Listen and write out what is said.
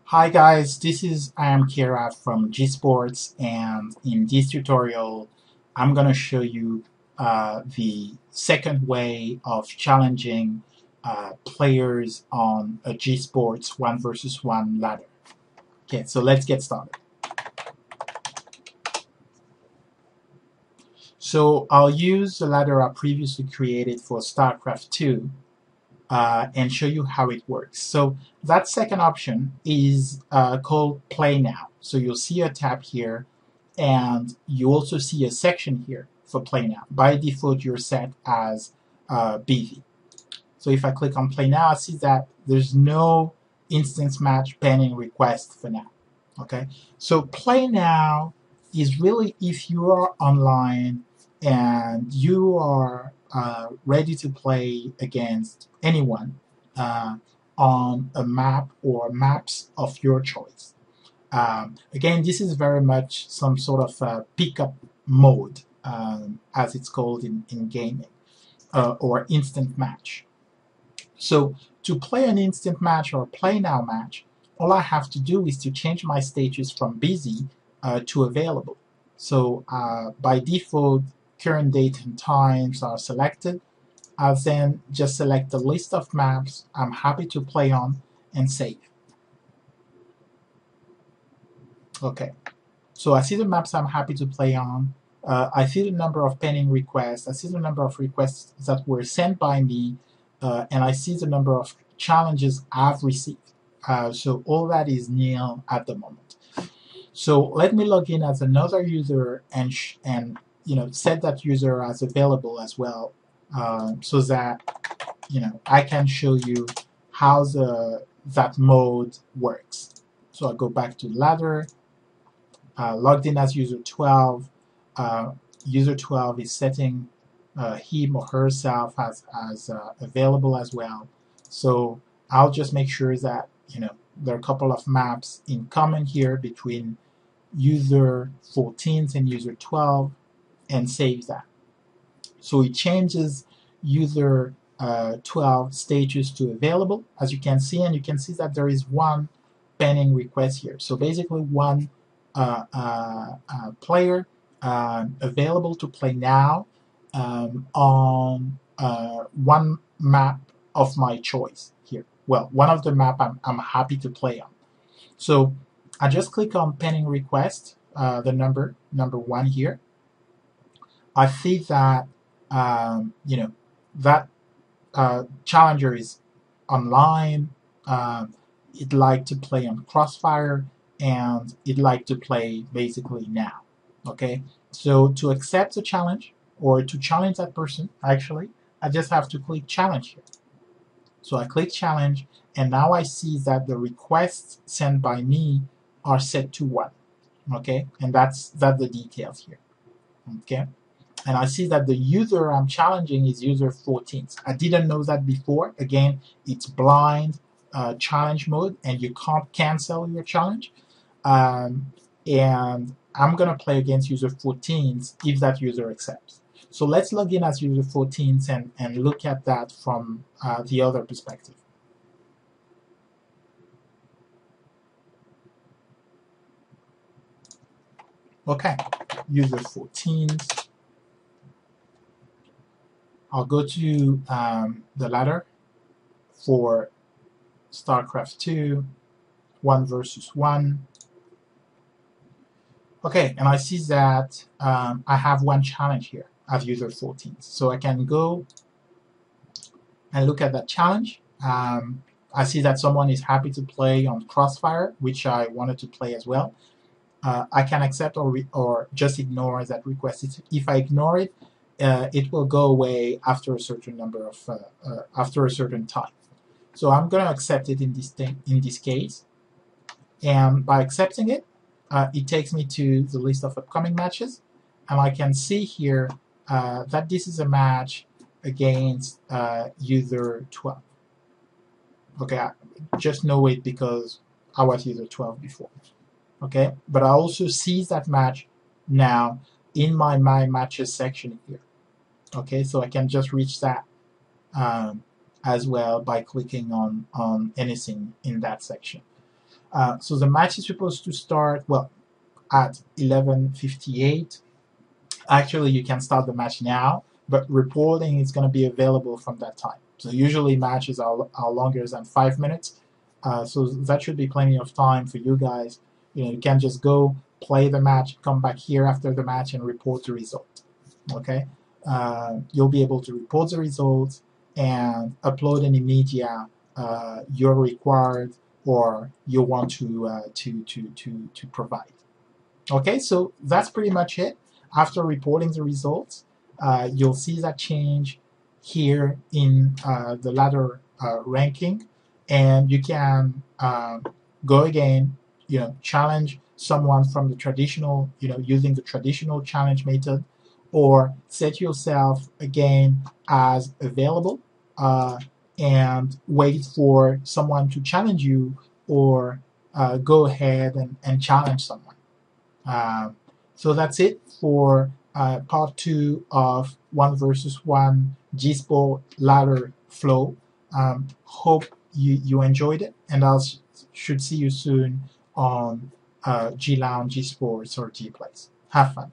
Hi guys, I am Kira from G Sports, and in this tutorial I'm going to show you the second way of challenging players on a G Sports 1 versus 1 ladder. Okay, so let's get started. So I'll use the ladder I previously created for StarCraft 2 and show you how it works. So that second option is called Play Now. So you'll see a tab here, and you also see a section here for Play Now. By default, you're set as busy. So if I click on Play Now, I see that there's no instance match pending request for now. Okay, so Play Now is really if you are online and you are ready to play against anyone on a map or maps of your choice. Again, this is very much some sort of pickup mode, as it's called in gaming, or instant match. So to play an instant match or Play Now match, all I have to do is to change my status from busy to available. So by default, current date and times are selected. I'll then just select the list of maps I'm happy to play on and save. Okay, so I see the maps I'm happy to play on. I see the number of pending requests. I see the number of requests that were sent by me, and I see the number of challenges I've received. So all that is nil at the moment. So let me log in as another user and set that user as available as well, so that I can show you how that mode works. So I go back to ladder, logged in as user 12. User 12 is setting him or herself as available as well. So I'll just make sure that there are a couple of maps in common here between user 14 and user 12 and save that. So it changes user 12 status to available, as you can see, and you can see that there is one pending request here. So basically one player available to play now on one map of my choice here. Well, one of the map I'm happy to play on. So I just click on pending request, the number 1 here. I see that that challenger is online. It like to play on Crossfire, and it like to play basically now. Okay, so to accept the challenge or to challenge that person, actually, I just have to click challenge here. So I click challenge, and now I see that the requests sent by me are set to 1. Okay, and that's the details here. Okay, and I see that the user I'm challenging is user 14. I didn't know that before. Again, it's blind challenge mode, and you can't cancel your challenge. And I'm going to play against user 14 if that user accepts. So let's log in as user 14 and look at that from the other perspective. Okay, user 14. I'll go to the ladder for StarCraft 2, 1 versus 1. Okay, and I see that I have one challenge here at user 14. So I can go and look at that challenge. I see that someone is happy to play on Crossfire, which I wanted to play as well. I can accept or just ignore that request. If I ignore it, it will go away after a certain number of after a certain time. So I'm going to accept it in this case, and by accepting it, it takes me to the list of upcoming matches, and I can see here that this is a match against user 12. Okay, I just know it because I was user 12 before. Okay, but I also see that match now in my matches section here. Okay, so I can just reach that as well by clicking on anything in that section. So the match is supposed to start, well, at 11:58. Actually, you can start the match now, but reporting is going to be available from that time. So usually matches are longer than 5 minutes. So that should be plenty of time for you guys. You can just go play the match, come back here after the match, and report the result. Okay, you'll be able to report the results and upload any media you're required or you want to provide. Okay, so that's pretty much it. After reporting the results, you'll see that change here in the ladder ranking, and you can go again, challenge someone from the traditional, using the traditional challenge method, or set yourself again as available and wait for someone to challenge you, or go ahead and challenge someone. So that's it for part 2 of 1 versus 1 G-Sport ladder flow. Hope you enjoyed it, and should see you soon on JeeLounge, G-Sports, or G-Plays. Have fun.